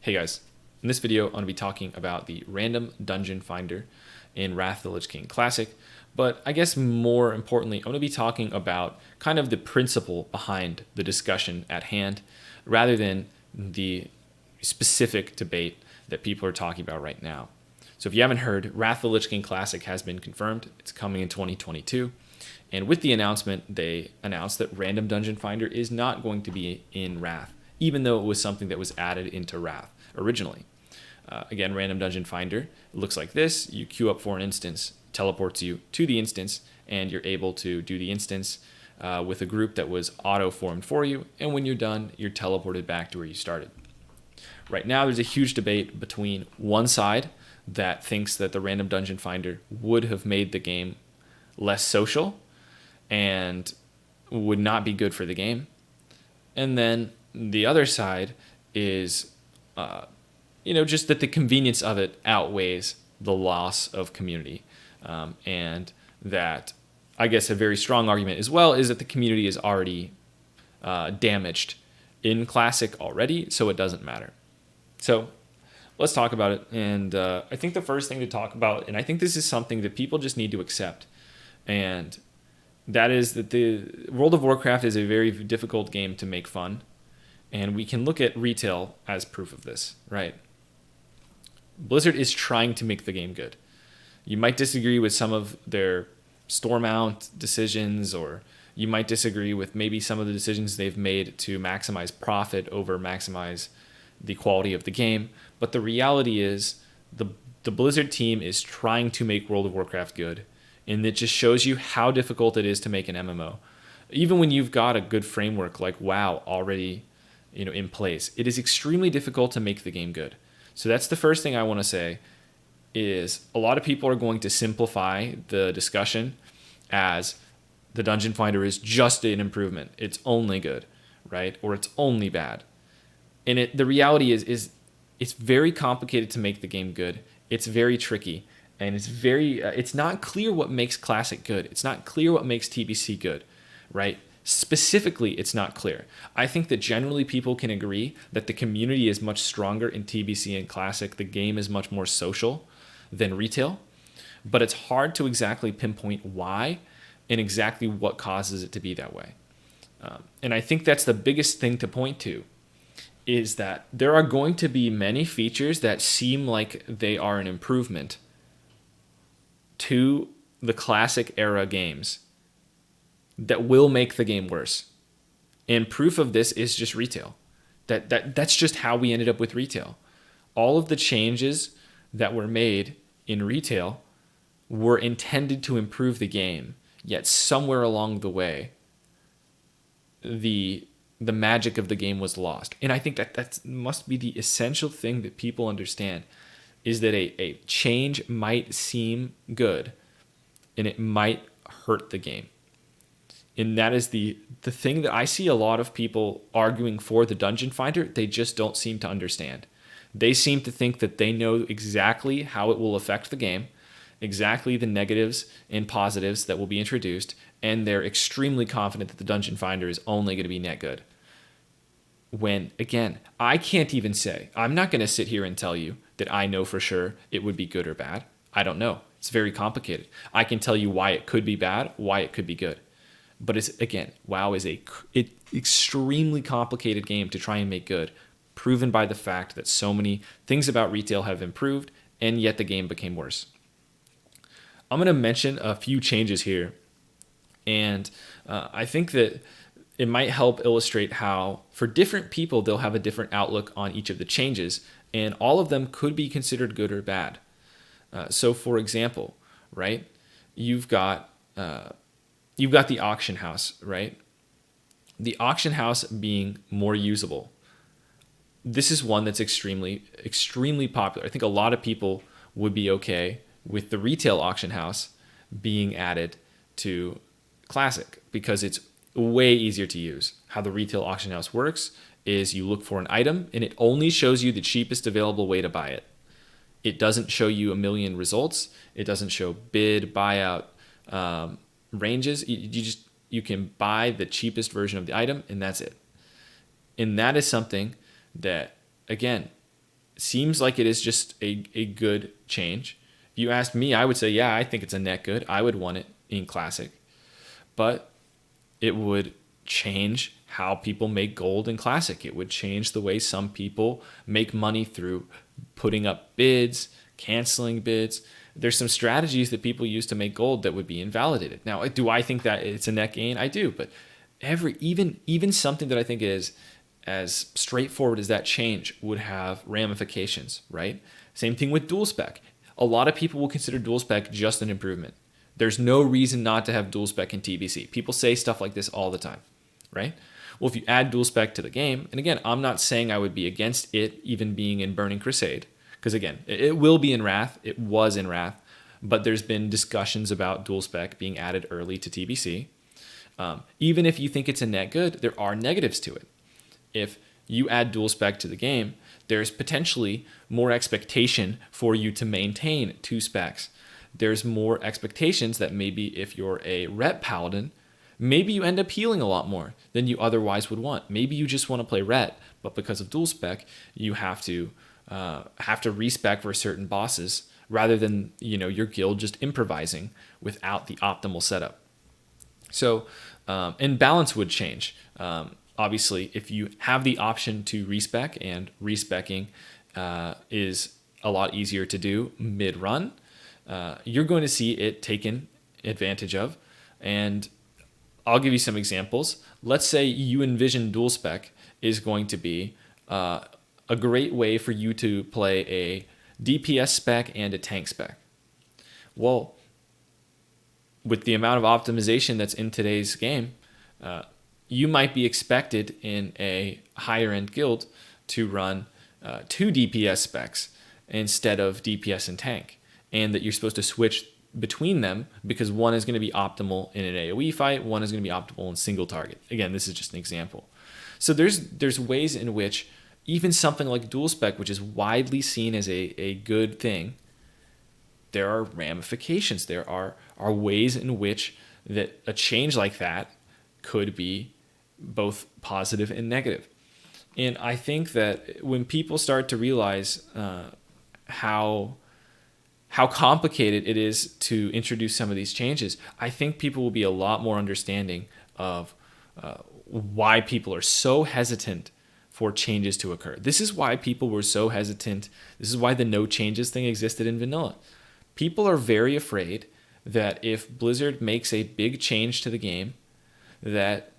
Hey guys, in this video I'm going to be talking about the random dungeon finder in Wrath of the Lich King Classic, but I guess more importantly I'm going to be talking about kind of the principle behind the discussion at hand rather than the specific debate that people are talking about right now. So if you haven't heard, Wrath of the Lich King Classic has been confirmed. It's coming in 2022. And with the announcement, they announced that Random Dungeon Finder is not going to be in Wrath, even though it was something that was added into Wrath originally. Again, Random Dungeon Finder looks like this. You queue up for an instance, teleports you to the instance, and you're able to do the instance with a group that was auto-formed for you. And when you're done, you're teleported back to where you started. Right now, there's a huge debate between one side that thinks that the Random Dungeon Finder would have made the game less social and would not be good for the game. And then the other side is, just that the convenience of it outweighs the loss of community. And that, I guess, a very strong argument as well is that the community is already damaged in Classic already, so it doesn't matter. So let's talk about it. And I think the first thing to talk about, and I think this is something that people just need to accept, and that is that the World of Warcraft is a very difficult game to make fun. And we can look at retail as proof of this, right? Blizzard is trying to make the game good. You might disagree with some of their store mount decisions, or you might disagree with maybe some of the decisions they've made to maximize profit over maximize the quality of the game. But the reality is the Blizzard team is trying to make World of Warcraft good. And it just shows you how difficult it is to make an MMO. Even when you've got a good framework like WoW already in place, it is extremely difficult to make the game good. So that's the first thing I want to say is a lot of people are going to simplify the discussion as the Dungeon Finder is just an improvement. It's only good, right? Or it's only bad. And the reality is it's very complicated to make the game good. It's very tricky. And it's not clear what makes Classic good. It's not clear what makes TBC good, right? Specifically, it's not clear. I think that generally people can agree that the community is much stronger in TBC and Classic. The game is much more social than retail, but it's hard to exactly pinpoint why and exactly what causes it to be that way. And I think that's the biggest thing to point to is that there are going to be many features that seem like they are an improvement to the Classic era games that will make the game worse. And proof of this is just retail. That's just how we ended up with retail. All of the changes that were made in retail were intended to improve the game, yet somewhere along the way, the magic of the game was lost. And I think that must be the essential thing that people understand, is that a change might seem good and it might hurt the game. And that is the thing that I see a lot of people arguing for the Dungeon Finder. They just don't seem to understand. They seem to think that they know exactly how it will affect the game, exactly the negatives and positives that will be introduced, and they're extremely confident that the Dungeon Finder is only going to be net good. When, again, I can't even say, I'm not going to sit here and tell you that I know for sure it would be good or bad. I don't know. It's very complicated. I can tell you why it could be bad, why it could be good. But it's, again, WoW is an extremely complicated game to try and make good, proven by the fact that so many things about retail have improved, and yet the game became worse. I'm going to mention a few changes here, and I think that it might help illustrate how, for different people, they'll have a different outlook on each of the changes, and all of them could be considered good or bad. So, for example, right, you've got the auction house, right? The auction house being more usable. This is one that's extremely, extremely popular. I think a lot of people would be okay with the retail auction house being added to Classic because it's way easier to use. How the retail auction house works is you look for an item and it only shows you the cheapest available way to buy it. It doesn't show you a million results. It doesn't show bid, buyout, ranges. You can buy the cheapest version of the item and that's it. And that is something that, again, seems like it is just a good change. If you asked me, I would say, yeah, I think it's a net good. I would want it in Classic. But it would change how people make gold in Classic. It would change the way some people make money through putting up bids, canceling bids. There's some strategies that people use to make gold that would be invalidated. Now, do I think that it's a net gain? I do, but even something that I think is as straightforward as that change would have ramifications, right? Same thing with dual spec. A lot of people will consider dual spec just an improvement. There's no reason not to have dual spec in TBC. People say stuff like this all the time, right? Well, if you add dual spec to the game, and again, I'm not saying I would be against it even being in Burning Crusade, because again, it will be in Wrath. It was in Wrath, but there's been discussions about dual spec being added early to TBC. Even if you think it's a net good, there are negatives to it. If you add dual spec to the game, there's potentially more expectation for you to maintain two specs. There's more expectations that maybe if you're a rep paladin, maybe you end up healing a lot more than you otherwise would want. Maybe you just want to play ret, but because of dual spec, you have to respec for certain bosses rather than your guild just improvising without the optimal setup. So, and balance would change. Obviously, if you have the option to respec, and respecing is a lot easier to do mid-run, you're going to see it taken advantage of. And I'll give you some examples. Let's say you envision dual spec is going to be a great way for you to play a DPS spec and a tank spec. Well, with the amount of optimization that's in today's game, you might be expected in a higher end guild to run two DPS specs instead of DPS and tank, and that you're supposed to switch between them because one is going to be optimal in an AoE fight, one is going to be optimal in single target. Again, this is just an example. So there's ways in which even something like dual spec, which is widely seen as a good thing, there are ramifications. There are ways in which that a change like that could be both positive and negative. And I think that when people start to realize how complicated it is to introduce some of these changes, I think people will be a lot more understanding of why people are so hesitant for changes to occur. This is why people were so hesitant. This is why the no changes thing existed in vanilla. People are very afraid that if Blizzard makes a big change to the game, that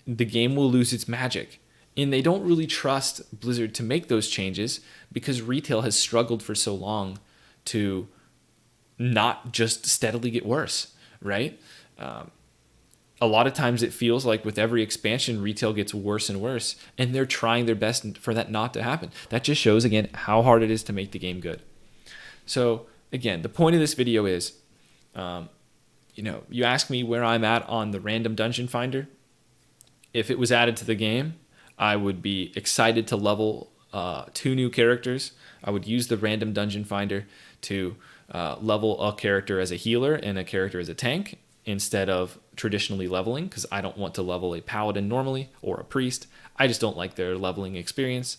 the game will lose its magic. And they don't really trust Blizzard to make those changes because retail has struggled for so long to not just steadily get worse, right? A lot of times it feels like with every expansion, retail gets worse and worse, and they're trying their best for that not to happen. That just shows, again, how hard it is to make the game good. So, again, the point of this video is, you ask me where I'm at on the random dungeon finder. If it was added to the game, I would be excited to level 2 new characters. I would use the random dungeon finder to level a character as a healer and a character as a tank instead of traditionally leveling, because I don't want to level a paladin normally or a priest. I just don't like their leveling experience.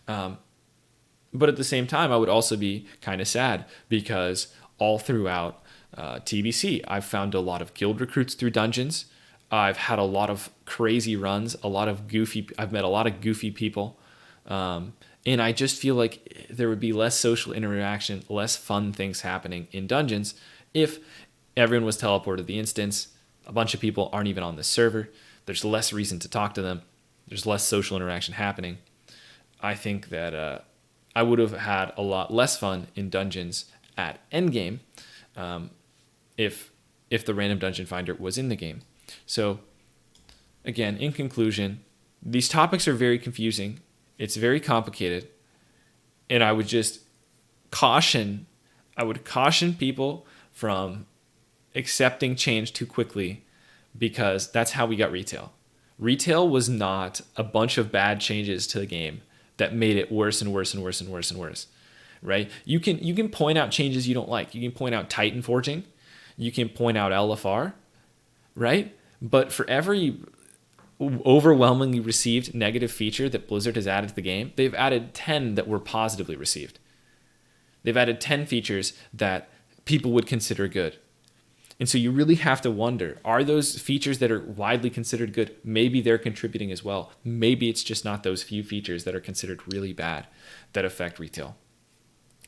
But at the same time, I would also be kind of sad because all throughout TBC, I've found a lot of guild recruits through dungeons. I've had a lot of crazy runs, I've met a lot of goofy people. And I just feel like there would be less social interaction, less fun things happening in dungeons if everyone was teleported to the instance. A bunch of people aren't even on the server. There's less reason to talk to them. There's less social interaction happening. I think that I would have had a lot less fun in dungeons at endgame if the random dungeon finder was in the game. So again, in conclusion, these topics are very confusing. It's very complicated. And I would caution people from accepting change too quickly, because that's how we got retail. Retail was not a bunch of bad changes to the game that made it worse and worse and worse and worse and worse, right? You can point out changes you don't like. You can point out Titan forging. You can point out LFR, right? But for every overwhelmingly received negative feature that Blizzard has added to the game, they've added 10 that were positively received. They've added 10 features that people would consider good. And so you really have to wonder, are those features that are widely considered good, maybe they're contributing as well. Maybe it's just not those few features that are considered really bad that affect retail.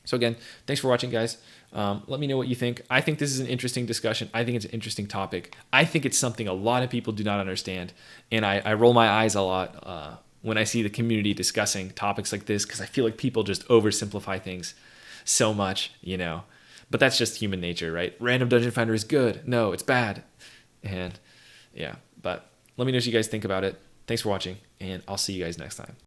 So again, thanks for watching, guys. Let me know what you think. I think this is an interesting discussion. I think it's an interesting topic. I think it's something a lot of people do not understand. And I roll my eyes a lot when I see the community discussing topics like this, because I feel like people just oversimplify things so much, But that's just human nature, right? Random Dungeon Finder is good. No, it's bad. And yeah, but let me know what you guys think about it. Thanks for watching, and I'll see you guys next time.